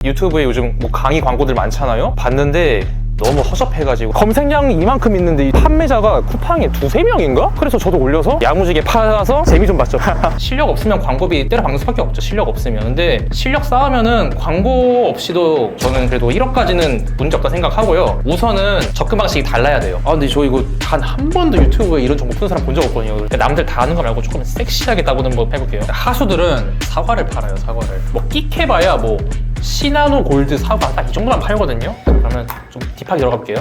유튜브에 요즘 뭐 강의 광고들 많잖아요. 봤는데 너무 허접해가지고 검색량이 이만큼 있는데 이 판매자가 쿠팡에 두세 명인가? 그래서 저도 올려서 야무지게 팔아서 재미 좀 봤죠. 실력 없으면 광고비 때려박는 수밖에 없죠. 실력 없으면. 근데 실력 쌓으면은 광고 없이도 저는 그래도 1억까지는 문제 없다 생각하고요. 우선은 접근 방식이 달라야 돼요. 근데 저 이거 단 한 번도 유튜브에 이런 정보 푸는 사람 본 적 없거든요. 남들 다 아는 거 말고 조금 섹시하게 따보는 법 해볼게요. 하수들은 사과를 팔아요. 사과를 뭐 끽해봐야 뭐 시나노 골드 사과 딱 이 정도만 팔거든요. 그러면 좀 딥하게 들어가 볼게요.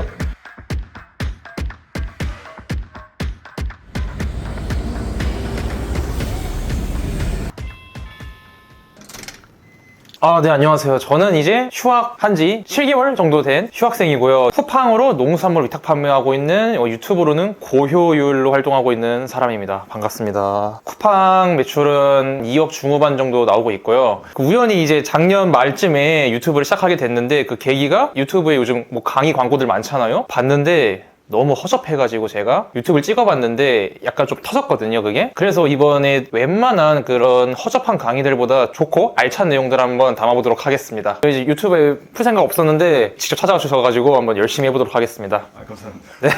네, 안녕하세요. 저는 이제 휴학한 지 7개월 정도 된 휴학생이고요. 쿠팡으로 농수산물 위탁 판매하고 있는, 유튜브로는 고효율로 활동하고 있는 사람입니다. 반갑습니다. 쿠팡 매출은 2억 중후반 정도 나오고 있고요. 우연히 이제 작년 말쯤에 유튜브를 시작하게 됐는데 그 계기가 유튜브에 요즘 뭐 강의 광고들 많잖아요. 봤는데 너무 허접해가지고 제가 유튜브를 찍어봤는데 약간 좀 터졌거든요, 그게. 그래서 이번에 웬만한 그런 허접한 강의들보다 좋고 알찬 내용들 한번 담아보도록 하겠습니다. 이제 유튜브에 풀 생각 없었는데 직접 찾아와 주셔가지고 한번 열심히 해보도록 하겠습니다. 감사합니다. 네.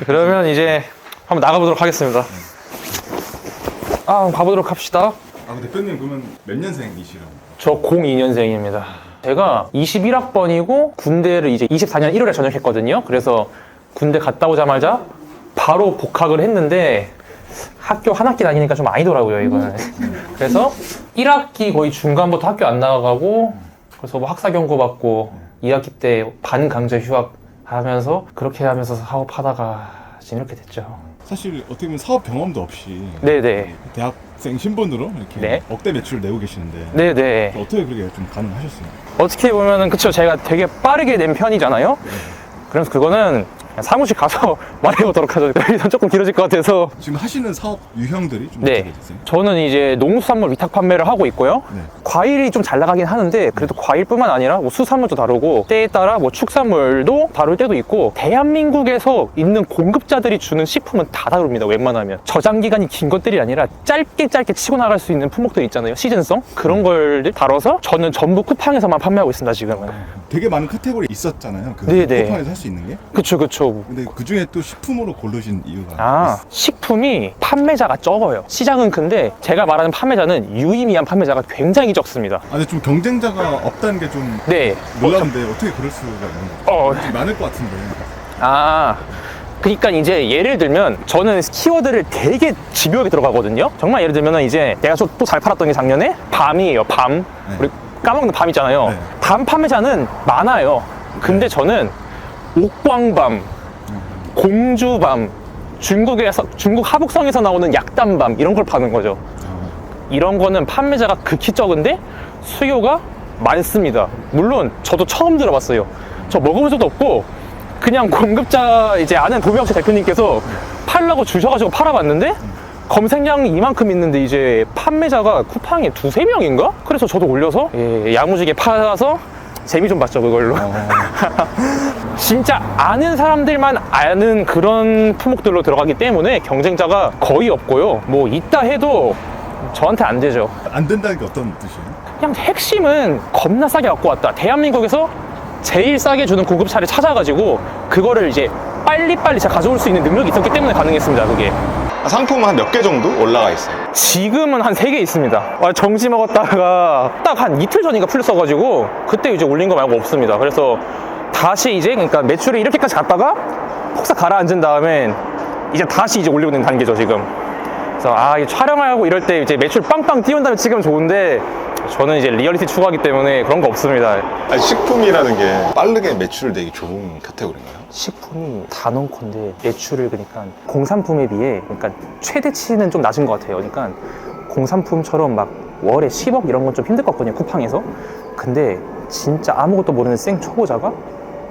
그러면 이제 한번 나가보도록 하겠습니다. 가보도록 합시다. 대표님 그러면 몇 년생이시라고? 저 02년생입니다. 제가 21학번이고 군대를 이제 24년 1월에 전역했거든요. 그래서 군대 갔다 오자마자 바로 복학을 했는데 학교 한 학기 다니니까 좀 아니더라고요, 이거는. 그래서 1학기 거의 중간부터 학교 안 나가고 그래서 뭐 학사 경고 받고 2학기 때 반강제 휴학하면서 그렇게 하면서 사업하다가 지금 이렇게 됐죠. 사실 어떻게 보면 사업 경험도 없이 네네. 대학생 신분으로 이렇게 네. 억대 매출을 내고 계시는데 네네. 어떻게 그렇게 좀 가능하셨어요? 어떻게 보면은 그쵸, 제가 되게 빠르게 낸 편이잖아요. 그래서 그거는 사무실 가서 말해보도록 하죠. 여기서 조금 길어질 것 같아서. 지금 하시는 사업 유형들이 좀 네, 어떻게 되세요? 저는 이제 농수산물 위탁 판매를 하고 있고요. 네. 과일이 좀 잘 나가긴 하는데 그래도 과일뿐만 아니라 뭐 수산물도 다루고 때에 따라 뭐 축산물도 다룰 때도 있고, 대한민국에서 있는 공급자들이 주는 식품은 다 다룹니다. 웬만하면 저장 기간이 긴 것들이 아니라 짧게 치고 나갈 수 있는 품목들 있잖아요. 시즌성 그런 걸 다뤄서 저는 전부 쿠팡에서만 판매하고 있습니다. 지금은. 되게 많은 카테고리 있었잖아요. 그 네네. 쿠팡에서 할 수 있는 게. 그쵸. 근데 그 중에 또 식품으로 고르신 이유가 식품이 판매자가 적어요. 시장은 큰데 제가 말하는 판매자는 유의미한 판매자가 굉장히 적습니다. 근데 좀 경쟁자가 없다는 게 좀 네. 놀라운데 어떻게 그럴 수가 있는 거죠? 좀 많을 것 같은데. 그러니까 이제 예를 들면 저는 키워드를 되게 집요하게 들어가거든요. 정말 예를 들면 이제 내가 또 잘 팔았던 게 작년에 밤이에요. 밤. 네. 우리 까먹는 밤 있잖아요. 네. 밤 판매자는 많아요. 근데 저는 옥광밤, 공주밤, 중국 하북성에서 나오는 약단밤 이런 걸 파는 거죠. 이런 거는 판매자가 극히 적은데 수요가 많습니다. 물론 저도 처음 들어봤어요. 저 먹어본 적도 없고 그냥 공급자 이제 아는 도명씨 대표님께서 팔라고 주셔가지고 팔아봤는데 검색량이 이만큼 있는데 이제 판매자가 쿠팡에 두세 명인가? 그래서 저도 올려서 야무지게 팔아서 재미 좀 봤죠, 그걸로. 진짜 아는 사람들만 아는 그런 품목들로 들어가기 때문에 경쟁자가 거의 없고요. 뭐 있다 해도 저한테 안 되죠. 안 된다는 게 어떤 뜻이에요? 그냥 핵심은 겁나 싸게 갖고 왔다. 대한민국에서 제일 싸게 주는 공급차를 찾아가지고 그거를 이제 빨리빨리 제가 가져올 수 있는 능력이 있었기 때문에 가능했습니다, 그게. 상품은 한 몇 개 정도 올라가 있어요? 지금은 한 3개 있습니다. 정지 먹었다가 딱 한 이틀 전인가 풀렸어가지고 그때 이제 올린 거 말고 없습니다. 그래서 다시 이제 그러니까 매출이 이렇게까지 갔다가 폭삭 가라앉은 다음엔 이제 다시 이제 올리고 있는 단계죠, 지금. 그래서 이 촬영하고 이럴 때 이제 매출 빵빵 띄운 다음에 찍으면 좋은데 저는 이제 리얼리티 추구하기 때문에 그런 거 없습니다. 아니, 식품이라는 게 빠르게 매출을 내기 좋은 카테고리인가요? 식품이 단언컨대 매출을 그러니까 공산품에 비해 그러니까 최대치는 좀 낮은 것 같아요. 그러니까 공산품처럼 막 월에 10억 이런 건 좀 힘들 것 같거든요, 쿠팡에서. 근데 진짜 아무것도 모르는 생 초보자가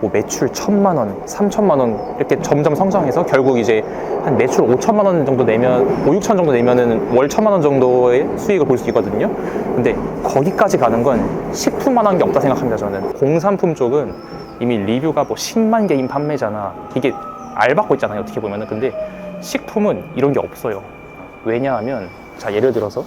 뭐 매출 1,000만 원, 3,000만 원 이렇게 점점 성장해서 결국 이제 한 매출 5천만 원 정도 내면 5, 6천 정도 내면은 월 1,000만 원 정도의 수익을 볼 수 있거든요. 근데 거기까지 가는 건 식품만한 게 없다 생각합니다, 저는. 공산품 쪽은 이미 리뷰가 뭐 10만 개인 판매자나 이게 알받고 있잖아요, 어떻게 보면은. 근데 식품은 이런 게 없어요. 왜냐하면 자, 예를 들어서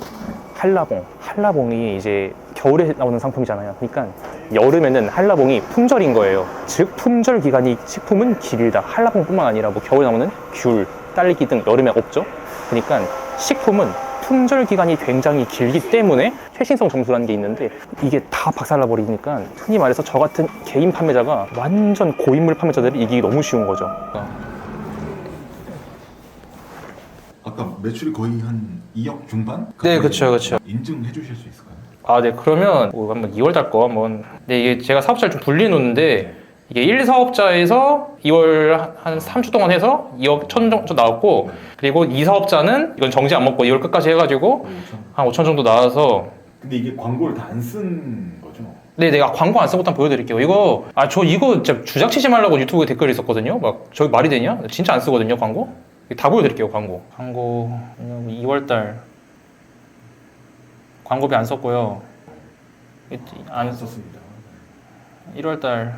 한라봉이 이제 겨울에 나오는 상품이잖아요. 그러니까 여름에는 한라봉이 품절인 거예요. 즉 품절 기간이 식품은 길다. 한라봉뿐만 아니라 뭐 겨울에 나오는 귤, 딸기 등 여름에 없죠. 그러니까 식품은 품절 기간이 굉장히 길기 때문에 최신성 점수라는 게 있는데 이게 다 박살나 버리니까 흔히 말해서 저 같은 개인 판매자가 완전 고인물 판매자들이 이기기 너무 쉬운 거죠. 아까 매출이 거의 한 2억 중반? 네, 그쵸. 인증해 주실 수 있을까요? 아, 네. 그러면 뭐 한번 2월달 거 한번. 네, 이게 제가 사업자를 좀 분리해 놓는데 이게 1, 사업자에서 2월 한 3주 동안 해서 2억 1천 정도 나왔고, 그리고 2 사업자는 이건 정지 안 먹고 2월 끝까지 해가지고 한 5천 정도 나와서. 근데 이게 광고를 다 안 쓴 거죠? 네, 내가 광고 안 쓴 것도 한번 보여드릴게요. 이거 저 이거 진짜 주작치지 말라고 유튜브에 댓글이 있었거든요. 막 저기 말이 되냐? 진짜 안 쓰거든요, 광고. 다 보여드릴게요, 광고. 2월달 광고비 안 썼고요. 안 썼습니다. 1월달.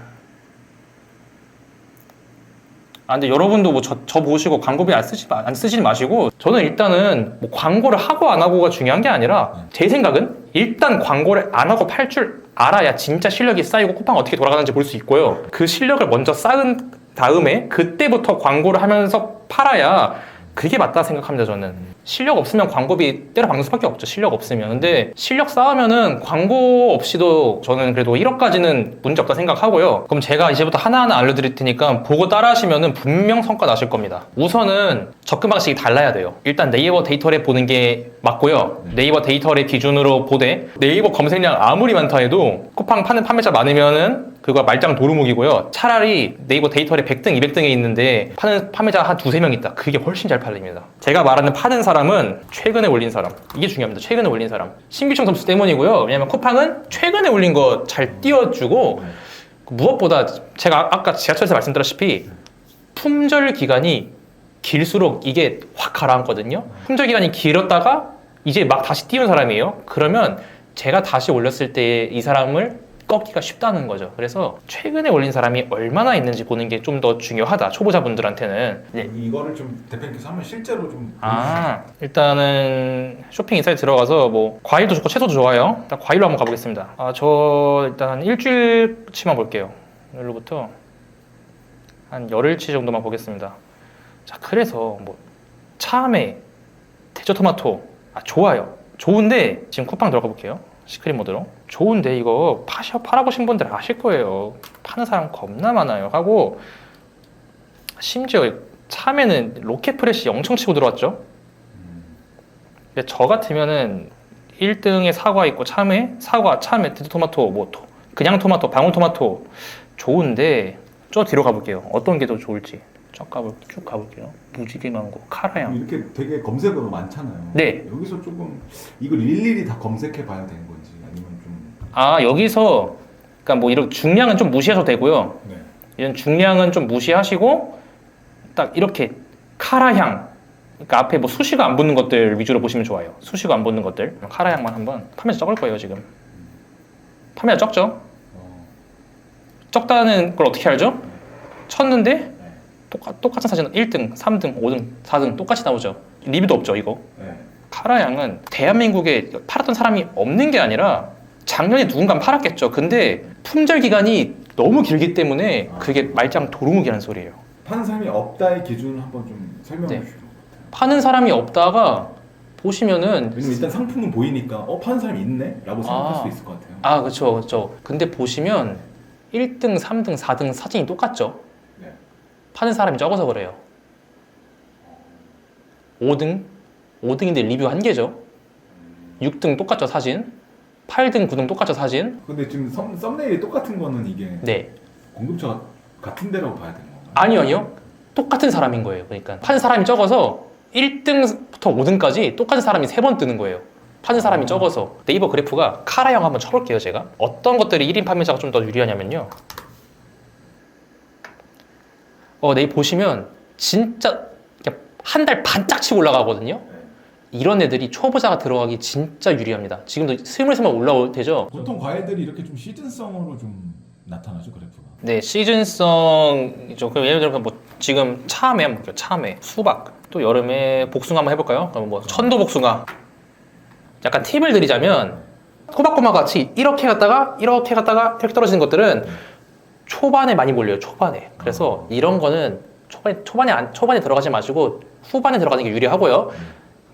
아, 근데 여러분도 뭐 저 보시고 광고비 안 쓰지 마시고, 저는 일단은 뭐 광고를 하고 안 하고가 중요한 게 아니라, 제 생각은 일단 광고를 안 하고 팔 줄 알아야 진짜 실력이 쌓이고 쿠팡 어떻게 돌아가는지 볼 수 있고요. 그 실력을 먼저 쌓은 다음에 그때부터 광고를 하면서 팔아야 그게 맞다 생각합니다. 저는 실력 없으면 광고비 때려 박는 수밖에 없죠. 실력 없으면. 근데 실력 쌓으면은 광고 없이도 저는 그래도 1억까지는 문제 없다 생각하고요. 그럼 제가 이제부터 하나하나 알려드릴 테니까 보고 따라 하시면은 분명 성과 나실 겁니다. 우선은 접근 방식이 달라야 돼요. 일단 네이버 데이터랩 보는 게 맞고요. 네이버 데이터랩 기준으로 보되 네이버 검색량 아무리 많다 해도 쿠팡 파는 판매자 많으면은 그거 말짱 도루묵이고요. 차라리 네이버 데이터랩 100등, 200등에 있는데 파는 판매자가 한 두세 명 있다. 그게 훨씬 잘 팔립니다. 제가 말하는 파는 사람은 최근에 올린 사람. 이게 중요합니다. 최근에 올린 사람. 신규청 점수 때문이고요. 왜냐면 쿠팡은 최근에 올린 거 잘 띄워주고, 무엇보다 제가 아까 지하철에서 말씀드렸다시피 품절 기간이 길수록 이게 확 가라앉거든요. 품절 기간이 길었다가 이제 막 다시 띄운 사람이에요. 그러면 제가 다시 올렸을 때 이 사람을 꺾기가 쉽다는 거죠. 그래서 최근에 올린 사람이 얼마나 있는지 보는 게 좀 더 중요하다. 초보자분들한테는. 네. 이거를 좀 대표님께서 한번 실제로 좀 일단은 쇼핑 인사이트 들어가서 뭐 과일도 좋고 채소도 좋아요. 일단 과일로 한번 가보겠습니다. 저 일단 한 일주일치만 볼게요. 오늘로부터 한 열흘치 정도만 보겠습니다. 자, 그래서 뭐 참외, 대저토마토 좋아요. 좋은데 지금 쿠팡 들어가 볼게요. 시크릿 모드로. 좋은데 이거 팔아보신 분들 아실 거예요. 파는 사람 겁나 많아요. 하고 심지어 참외는 로켓 프레시 엄청 치고 들어왔죠. 근데 저 같으면은 1등에 사과 있고 참외, 참외, 토마토, 뭐 그냥 토마토, 방울토마토 좋은데 저 뒤로 가볼게요. 어떤 게 더 좋을지 쭉 가볼게요. 무지개 망고, 카라양. 이렇게 되게 검색어가 많잖아요. 네. 여기서 조금 이걸 일일이 다 검색해 봐야 되는 건지 아니면 좀 여기서 그러니까 뭐 이런 중량은 좀 무시하셔도 되고요. 네. 이런 중량은 좀 무시하시고 딱 이렇게 카라향, 그러니까 앞에 뭐 수식어 안 붙는 것들 위주로 보시면 좋아요. 수식어 안 붙는 것들. 카라향만 한번 판매자 적을 거예요. 지금 판매자 적죠? 적다는 걸 어떻게 알죠? 쳤는데 똑같은 사진은 1등, 3등, 5등, 4등 똑같이 나오죠. 리뷰도 없죠, 이거. 네. 카라양은 대한민국에 팔았던 사람이 없는 게 아니라 작년에 누군가 팔았겠죠. 근데 품절 기간이 너무 길기 때문에 그게 말짱 도루묵이라는 소리예요. 파는 사람이 없다의 기준을 한번 좀 설명해 네. 주시면. 파는 사람이 없다가 보시면은 왜냐면 일단 상품은 보이니까 파는 사람이 있네? 라고 생각할 수 있을 것 같아요. 그렇죠. 근데 보시면 1등, 3등, 4등 사진이 똑같죠. 네. 파는 사람이 적어서 그래요. 5등인데 리뷰 한 개죠. 6등 똑같죠, 사진. 8등, 9등 똑같죠, 사진. 근데 지금 썸네일이 똑같은 거는 이게 네. 공급처가 같은 데라고 봐야 되는 건가요? 아니요. 똑같은 사람인 거예요. 그러니까 파는 사람이 적어서 1등부터 5등까지 똑같은 사람이 3번 뜨는 거예요. 파는 사람이 적어서. 네이버 그래프가 카라형 한번 쳐볼게요, 제가. 어떤 것들이 1인 판매자가 좀 더 유리하냐면요. 네이버 보시면 진짜 한 달 반짝 치고 올라가거든요. 이런 애들이 초보자가 들어가기 진짜 유리합니다. 지금도 스물스물 올라올 때죠. 보통 과일들이 이렇게 좀 시즌성으로 좀 나타나죠, 그래프가. 네, 시즌성이죠. 그럼 예를 들어 뭐 지금 참외 한번 볼게요. 참외, 수박, 또 여름에 복숭아 한번 해볼까요? 그럼 뭐 천도 복숭아. 약간 팁을 드리자면 호박고마 같이 이렇게 갔다가 이렇게 떨어지는 것들은 초반에 많이 몰려요. 초반에. 그래서 이런 거는 초반에 들어가지 마시고 후반에 들어가는 게 유리하고요.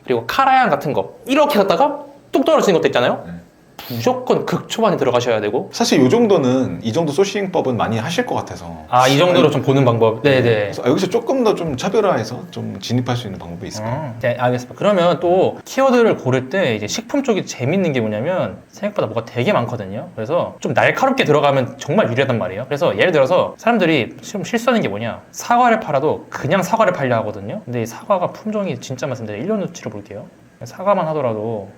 그리고 카라얀 같은 거 이렇게 갔다가 뚝 떨어지는 것도 있잖아요. 무조건 극초반에 들어가셔야 되고. 사실 이 정도는 이 정도 소싱법은 많이 하실 것 같아서. 이 정도로 좀 보는 방법. 네네. 그래서 여기서 조금 더 좀 차별화해서 좀 진입할 수 있는 방법이 있을까요? 네, 알겠습니다. 그러면 또 키워드를 고를 때 이제 식품 쪽이 재밌는 게 뭐냐면 생각보다 뭐가 되게 많거든요. 그래서 좀 날카롭게 들어가면 정말 유리하단 말이에요. 그래서 예를 들어서 사람들이 좀 실수하는 게 뭐냐, 사과를 팔아도 그냥 사과를 팔려 하거든요. 근데 이 사과가 품종이 진짜 많습니다. 1년 수치를 볼게요. 사과만 하더라도.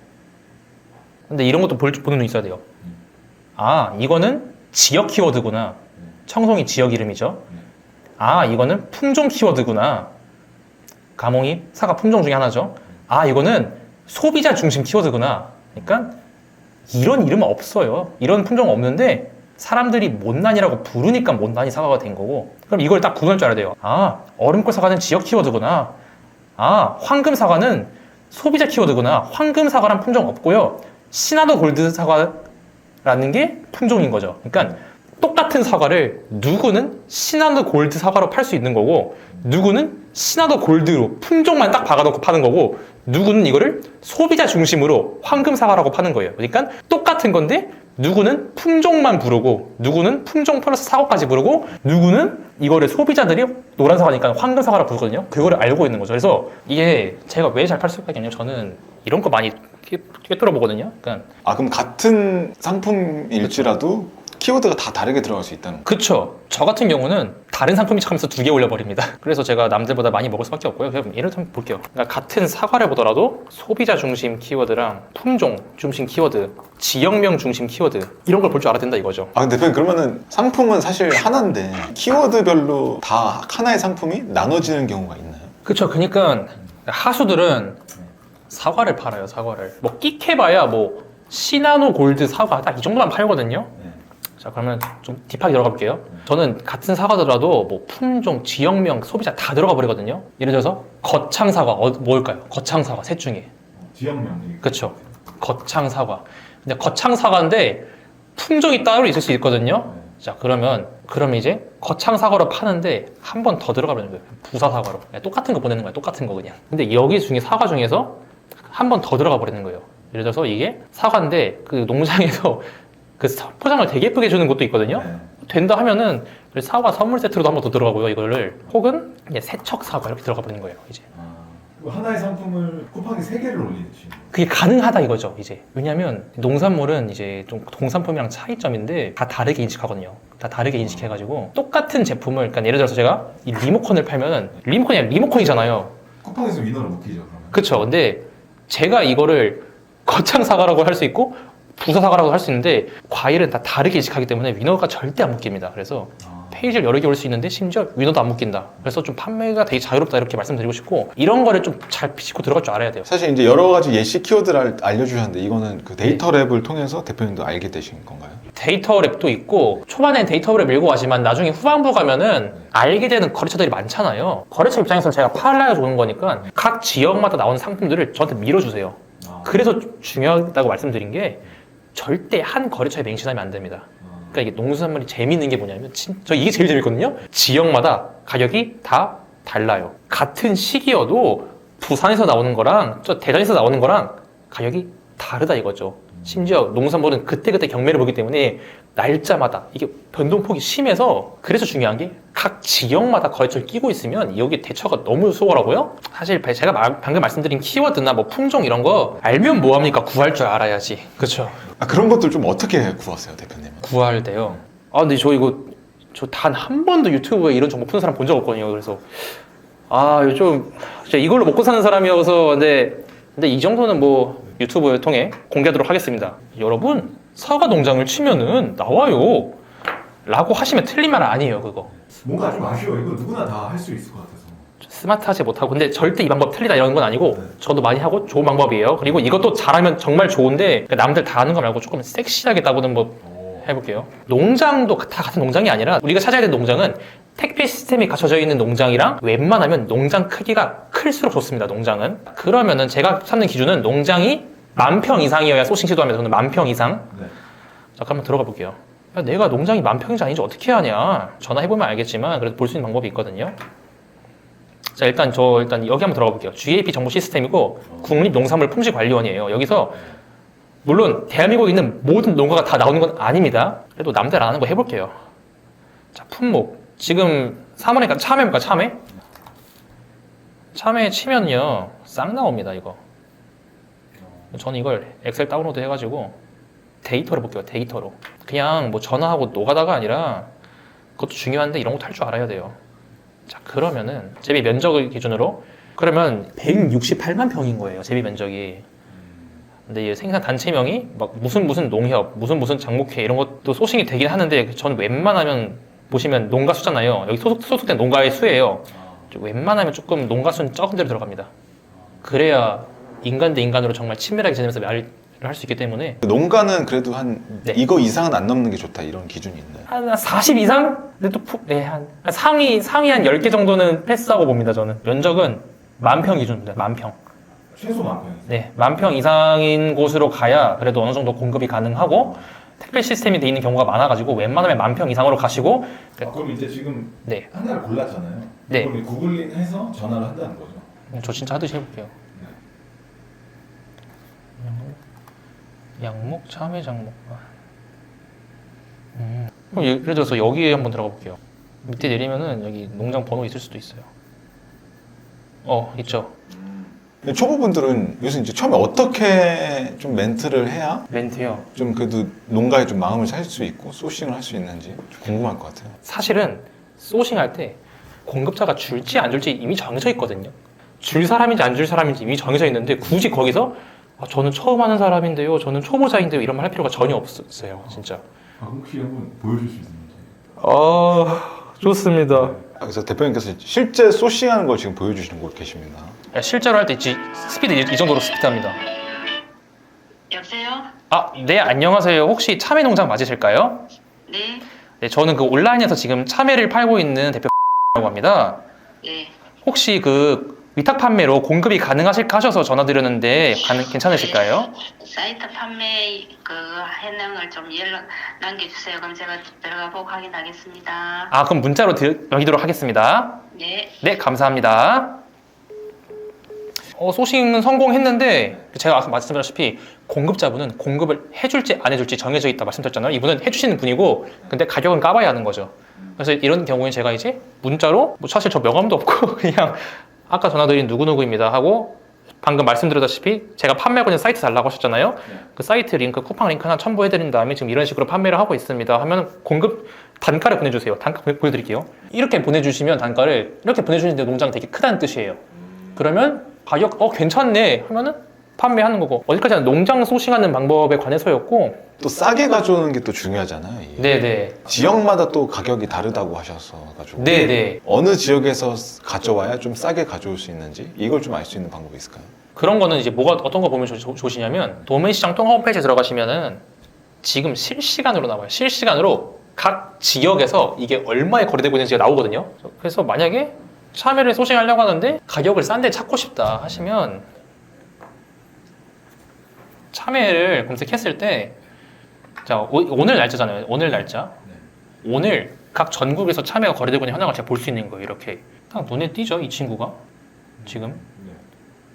근데 이런 것도 보는 눈 있어야 돼요. 이거는 지역 키워드구나. 청송이 지역 이름이죠. 이거는 품종 키워드구나. 가몽이 사과 품종 중에 하나죠. 이거는 소비자 중심 키워드구나. 그러니까 이런 이름은 없어요. 이런 품종은 없는데 사람들이 못난이라고 부르니까 못난이 사과가 된 거고. 그럼 이걸 딱 구분할 줄 알아야 돼요. 얼음골 사과는 지역 키워드구나. 황금 사과는 소비자 키워드구나. 황금 사과란 품종 없고요. 시나도 골드 사과라는 게 품종인 거죠. 그러니까 똑같은 사과를 누구는 시나도 골드 사과로 팔 수 있는 거고, 누구는 시나도 골드로 품종만 딱 박아놓고 파는 거고, 누구는 이거를 소비자 중심으로 황금 사과라고 파는 거예요. 그러니까 똑같은 건데 누구는 품종만 부르고, 누구는 품종 플러스 사과까지 부르고, 누구는 이거를 소비자들이 노란 사과니까 황금 사과라고 부르거든요. 그거를 알고 있는 거죠. 그래서 이게 제가 왜 잘 팔 수가 있냐면, 저는 이런 거 많이 꿰뚫어 보거든요. 그러니까 그럼 같은 상품일지라도 키워드가 다 다르게 들어갈 수 있다는 거예요? 그쵸. 저 같은 경우는 다른 상품이 하면서 2개 올려버립니다. 그래서 제가 남들보다 많이 먹을 수밖에 없고요. 그럼 예를 들어 볼게요. 그러니까 같은 사과를 보더라도 소비자 중심 키워드랑 품종 중심 키워드, 지역명 중심 키워드, 이런 걸 볼 줄 알아야 된다 이거죠. 근데 대표님, 그러면은 상품은 사실 하나인데 키워드별로 다 하나의 상품이 나눠지는 경우가 있나요? 그쵸. 그러니까 하수들은 사과를 팔아요. 사과를 뭐 끽해봐야 뭐 시나노 골드 사과 딱 이 정도만 팔거든요. 자, 그러면 좀 딥하게 들어가 볼게요. 저는 같은 사과더라도 뭐 품종, 지역명, 소비자 다 들어가 버리거든요. 예를 들어서 거창 사과 뭘까요? 거창 사과 셋 중에. 지역명. 그렇죠. 거창 사과. 근데 거창 사과인데 품종이 따로 있을 수 있거든요. 자, 그럼 이제 거창 사과로 파는데 한 번 더 들어가 버리는 거예요. 부사 사과로. 똑같은 거 보내는 거야. 똑같은 거 그냥. 근데 여기 중에 사과 중에서 한 번 더 들어가 버리는 거예요. 예를 들어서 이게 사과인데 그 농장에서 그 포장을 되게 예쁘게 해주는 것도 있거든요. 된다 하면은 사과 선물 세트로도 한 번 더 들어가고요. 이거를 혹은 이제 세척 사과 이렇게 들어가 버리는 거예요. 이제 하나의 상품을 곱하기 3개를 올리듯이. 그게 가능하다 이거죠. 이제 왜냐하면 농산물은 이제 좀 동산품이랑 차이점인데 다 다르게 인식하거든요. 다 다르게 인식해가지고 똑같은 제품을, 그러니까 예를 들어서 제가 이 리모컨을 팔면은 리모컨이 리모컨이잖아요. 쿠팡에서 위너를 못 끼죠. 그러면. 그렇죠. 근데 제가 이거를 거창 사과라고 할 수 있고 부사 사과라고 할 수 있는데 과일은 다 다르게 인식하기 때문에 위너가 절대 안 묶입니다. 그래서 페이지를 여러 개 올 수 있는데 심지어 위너도 안 묶인다. 그래서 좀 판매가 되게 자유롭다 이렇게 말씀드리고 싶고, 이런 거를 좀 잘 비집고 들어갈 줄 알아야 돼요. 사실 이제 여러 가지 예시 키워드를 알려주셨는데 이거는 그 데이터 랩을 통해서 대표님도 알게 되신 건가요? 데이터 랩도 있고 초반엔 데이터 랩 밀고 가지만 나중에 후반부 가면은 알게 되는 거래처들이 많잖아요. 거래처 입장에서는 제가 팔아야 좋은 거니까 각 지역마다 나오는 상품들을 저한테 밀어주세요. 그래서 중요하다고 말씀드린 게 절대 한 거래처에 맹신하면 안 됩니다. 그러니까 이게 농수산물이 재미있는 게 뭐냐면 저 이게 제일 재밌거든요. 지역마다 가격이 다 달라요. 같은 시기여도 부산에서 나오는 거랑 저 대전에서 나오는 거랑 가격이 다르다 이거죠. 심지어 농산물은 그때그때 경매를 보기 때문에 날짜마다 이게 변동폭이 심해서, 그래서 중요한 게 각 지역마다 거래처를 끼고 있으면 여기 대처가 너무 수월하고요. 사실 제가 방금 말씀드린 키워드나 뭐 품종 이런 거 알면 뭐합니까? 구할 줄 알아야지. 그렇죠. 그런 것들 좀 어떻게 구하세요, 대표님? 구할 때요. 근데 저 단 한 번도 유튜브에 이런 정보 푸는 사람 본 적 없거든요. 그래서 요즘 진짜 이걸로 먹고 사는 사람이어서 근데 이 정도는 뭐 유튜브를 통해 공개하도록 하겠습니다. 여러분, 사과 농장을 치면은 나와요 라고 하시면 틀린 말 아니에요. 그거 뭔가 좀 아쉬워. 이거 누구나 다 할 수 있을 것 같아서. 스마트하지 못하고, 근데 절대 이 방법 틀리다 이런 건 아니고 저도 많이 하고 좋은 방법이에요. 그리고 이것도 잘하면 정말 좋은데 남들 다 하는 거 말고 조금 섹시하게 따보는 법 해볼게요. 농장도 다 같은 농장이 아니라 우리가 찾아야 되는 농장은 택배 시스템이 갖춰져 있는 농장이랑 웬만하면 농장 크기가 클수록 좋습니다. 농장은. 그러면은 제가 찾는 기준은 농장이 만평 이상이어야 소싱 시도하면 저는 만평 이상. 네. 자, 그럼 한번 들어가 볼게요. 야, 내가 농장이 만평인지 아닌지 어떻게 하냐? 전화해보면 알겠지만 그래도 볼 수 있는 방법이 있거든요. 자, 일단 여기 한번 들어가 볼게요. GAP 정보 시스템이고 국립농산물품질관리원이에요. 여기서 물론 대한민국에 있는 모든 농가가 다 나오는 건 아닙니다. 그래도 남들 안 하는 거 해볼게요. 자, 품목. 지금 3월이니까 참외입니까? 참외? 참외 치면요 싹 나옵니다. 이거 저는 이걸 엑셀 다운로드 해가지고 데이터로 볼게요. 데이터로 그냥 뭐 전화하고 노가다가 아니라 그것도 중요한데 이런 것도 할 줄 알아야 돼요. 자, 그러면은 재배 면적을 기준으로 그러면 168만 평인 거예요. 재배 면적이. 근데 이 생산 단체명이 막 무슨 농협, 무슨 장목회 이런 것도 소싱이 되긴 하는데 전 웬만하면 보시면 농가 수잖아요. 여기 소속된 농가의 수예요. 웬만하면 조금 농가 수는 적은 데로 들어갑니다. 그래야 인간 대 인간으로 정말 친밀하게 지내면서 말을 할 수 있기 때문에 농가는 그래도 한 네. 이거 이상은 안 넘는 게 좋다 이런 기준이 있나요? 한 40 이상? 근데 또 한 상위 한 10개 정도는 패스하고 봅니다. 저는 면적은 만평 기준입니다. 만평. 최소 만평. 네, 만평 이상인 곳으로 가야 그래도 어느 정도 공급이 가능하고 택배 시스템이 돼 있는 경우가 많아가지고 웬만하면 만평 이상으로 가시고 그럼 이제 지금 네, 하나를 골랐잖아요. 네. 그럼 구글링 해서 전화를 한다는 거죠. 저 진짜 하듯이 해볼게요. 양목, 참외, 장목. 그럼 예를 들어서 여기에 한번 들어가 볼게요. 밑에 내리면은 여기 농장 번호 있을 수도 있어요. 있죠. 근데 초보분들은 요새 이제 처음에 어떻게 좀 멘트를 해야 멘트요. 좀 그래도 농가에 좀 마음을 살 수 있고 소싱을 할 수 있는지 좀 궁금할 것 같아요. 사실은 소싱할 때 공급자가 줄지 안 줄지 이미 정해져 있거든요. 줄 사람인지 안 줄 사람인지 이미 정해져 있는데 굳이 거기서 저는 처음 하는 사람인데요, 저는 초보자인데요 이런 말 할 필요가 전혀 없어요. 진짜. 혹시 한번 보여줄 수 있는지. 좋습니다. 그래서 대표님께서 실제 소싱하는 걸 지금 보여주시는 걸 계십니다. 실제로 할 때 스피드 이 정도로 스피드합니다. 여보세요? 네, 안녕하세요. 혹시 참외 농장 맞으실까요? 네, 네, 저는 그 온라인에서 지금 참외를 팔고 있는 대표라고 합니다. 네. 혹시 그 위탁 판매로 공급이 가능하실까 하셔서 전화드렸는데 괜찮으실까요? 사이트 판매 그 해명을 좀 연락 남겨주세요. 그럼 제가 들어가 보고 확인하겠습니다. 그럼 문자로 드리도록 하겠습니다. 네. 네, 감사합니다. 소싱은 성공했는데 제가 아까 말씀드렸다시피 공급자분은 공급을 해줄지 안 해줄지 정해져 있다 말씀드렸잖아요. 이분은 해주시는 분이고 근데 가격은 까봐야 하는 거죠. 그래서 이런 경우에 제가 이제 문자로 사실 저 명함도 없고 그냥 아까 전화드린 누구누구입니다 하고 방금 말씀드렸다시피 제가 판매하고 있는 사이트 달라고 하셨잖아요. 그 사이트 링크, 쿠팡 링크 하나 첨부해드린 다음에 지금 이런 식으로 판매를 하고 있습니다 하면 공급 단가를 보내주세요. 단가 보여드릴게요. 이렇게 보내주시면 단가를 이렇게 보내주시는데 농장이 되게 크다는 뜻이에요. 그러면 가격 괜찮네 하면은 판매하는 거고 어디까지나 농장 소싱하는 방법에 관해서였고 또 싸게 가져오는 게 또 중요하잖아요. 이게. 네네 지역마다 또 가격이 다르다고 하셔서 가지고 네네 어느 지역에서 가져와야 좀 싸게 가져올 수 있는지 이걸 좀 알 수 있는 방법이 있을까요? 그런 거는 이제 어떤 거 보면 좋으시냐면 도매시장 통합 홈페이지에 들어가시면은 지금 실시간으로 나와요. 실시간으로 각 지역에서 이게 얼마에 거래되고 있는지가 나오거든요. 그래서 만약에 참외를 소싱하려고 하는데 가격을 싼 데 찾고 싶다 하시면 참외를 검색했을 때 자, 오늘 날짜잖아요. 오늘 날짜. 오늘 각 전국에서 참외가 거래되고 있는 현황을 제가 볼 수 있는 거예요. 이렇게 딱 눈에 띄죠. 이 친구가 지금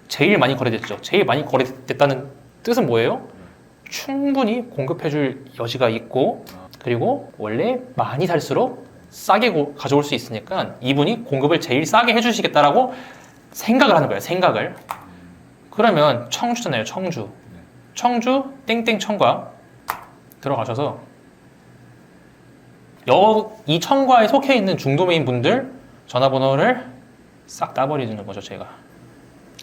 제일 많이 거래됐죠. 제일 많이 거래됐다는 뜻은 뭐예요? 충분히 공급해줄 여지가 있고 그리고 원래 많이 살수록 싸게 가져올 수 있으니까 이분이 공급을 제일 싸게 해주시겠다라고 생각을 하는 거예요. 생각을. 그러면 청주잖아요. 청주 땡땡 청과 들어가셔서 이 청과에 속해 있는 중도메인 분들 전화번호를 싹 따버리는 거죠. 제가.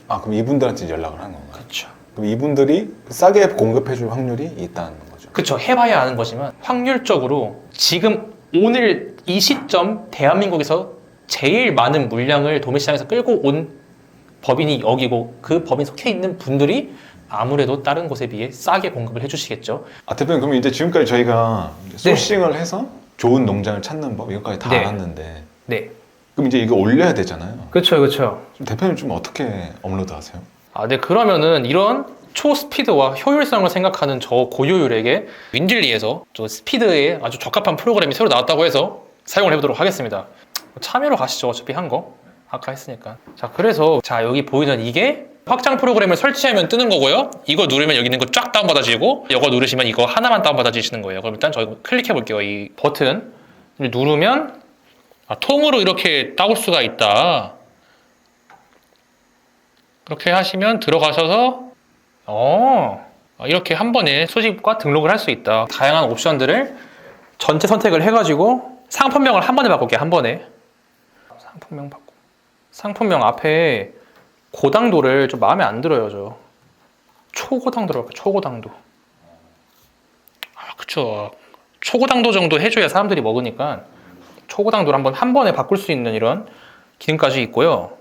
그럼 이분들한테 연락을 하는 건가요? 그렇죠. 그럼 이분들이 싸게 공급해줄 확률이 있다는 거죠? 그렇죠. 해봐야 아는 거지만 확률적으로 지금 오늘 이 시점 대한민국에서 제일 많은 물량을 도매시장에서 끌고 온 법인이 여기고 그 법인 속해 있는 분들이 아무래도 다른 곳에 비해 싸게 공급을 해주시겠죠. 대표님 그럼 이제 지금까지 저희가 소싱을 해서 좋은 농장을 찾는 법 이것까지 다 네. 알았는데 네. 그럼 이제 이거 올려야 되잖아요. 그렇죠. 대표님 좀 어떻게 업로드하세요? 네. 그러면은 이런 초스피드와 효율성을 생각하는 저 고효율에게 윈딜리에서 저 스피드에 아주 적합한 프로그램이 새로 나왔다고 해서 사용을 해보도록 하겠습니다. 참여로 가시죠. 어차피 한 거 아까 했으니까. 자, 그래서 자 여기 보이는 이게 확장 프로그램을 설치하면 뜨는 거고요. 이거 누르면 여기 있는 거 쫙 다운받아지고 이거 누르시면 이거 하나만 다운받아지시는 거예요. 그럼 일단 저희 클릭해 볼게요. 이 버튼 누르면 통으로 이렇게 따올 수가 있다. 그렇게 하시면 들어가셔서 이렇게 한 번에 수집과 등록을 할 수 있다. 다양한 옵션들을 전체 선택을 해가지고 상품명을 한 번에 바꿀게요. 한 번에 상품명 바꾸고 상품명 앞에 고당도를 좀 마음에 안 들어요. 저 초고당도로 할게요. 초고당도. 그쵸. 초고당도 정도 해줘야 사람들이 먹으니까 초고당도를 한 번에 바꿀 수 있는 이런 기능까지 있고요.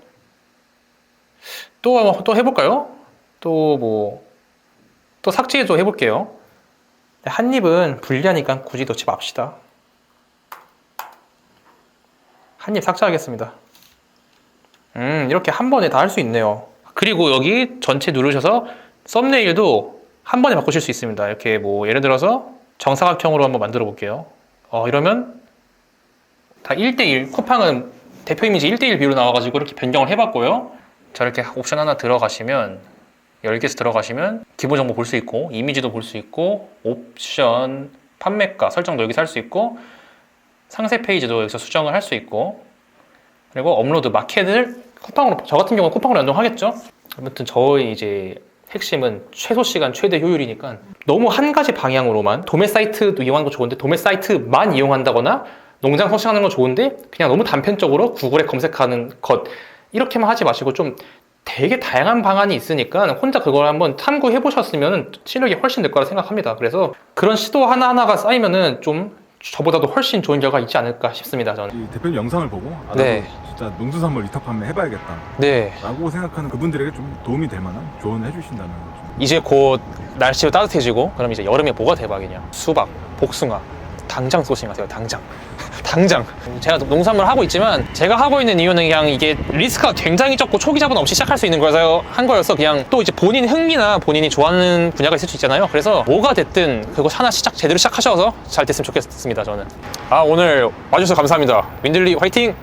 또 해볼까요? 또 삭제도 해볼게요. 한 입은 불리하니까 굳이 넣지 맙시다. 한 입 삭제하겠습니다. 이렇게 한 번에 다 할 수 있네요. 그리고 여기 전체 누르셔서 썸네일도 한 번에 바꾸실 수 있습니다. 이렇게 예를 들어서 정사각형으로 한번 만들어 볼게요. 이러면 다 1대1, 쿠팡은 대표 이미지 1대1 비율로 나와가지고 이렇게 변경을 해봤고요. 자, 이렇게 옵션 하나 들어가시면 10개에서 들어가시면 기본 정보 볼 수 있고 이미지도 볼 수 있고 옵션, 판매가 설정도 여기서 할 수 있고 상세 페이지도 여기서 수정을 할 수 있고 그리고 업로드 마켓을 쿠팡으로, 저 같은 경우는 쿠팡으로 연동하겠죠. 아무튼 저의 이제 핵심은 최소 시간 최대 효율이니까 너무 한 가지 방향으로만 도매 사이트도 이용하는 거 좋은데 도매 사이트만 이용한다거나 농장 서칭하는 건 좋은데 그냥 너무 단편적으로 구글에 검색하는 것 이렇게만 하지 마시고 좀 되게 다양한 방안이 있으니까 혼자 그걸 한번 탐구해 보셨으면 실력이 훨씬 늘 거라 생각합니다. 그래서 그런 시도 하나하나가 쌓이면은 좀 저보다도 훨씬 좋은 결과가 있지 않을까 싶습니다. 저는. 이 대표님 영상을 보고 나도 네. 진짜 농수산물 위탁 판매 해봐야겠다 네. 라고 생각하는 그분들에게 좀 도움이 될 만한 조언을 해주신다면 좀 이제 곧 날씨가 따뜻해지고 그럼 이제 여름에 뭐가 대박이냐? 수박, 복숭아. 당장 소싱하세요. 당장. 제가 농산물 하고 있지만 제가 하고 있는 이유는 그냥 이게 리스크가 굉장히 적고 초기 자본 없이 시작할 수 있는 거여서 한 거여서 그냥 또 이제 본인 흥미나 본인이 좋아하는 분야가 있을 수 있잖아요. 그래서 뭐가 됐든 그거 하나 제대로 시작하셔서 잘 됐으면 좋겠습니다. 저는. 오늘 와주셔서 감사합니다. 윈들리 화이팅!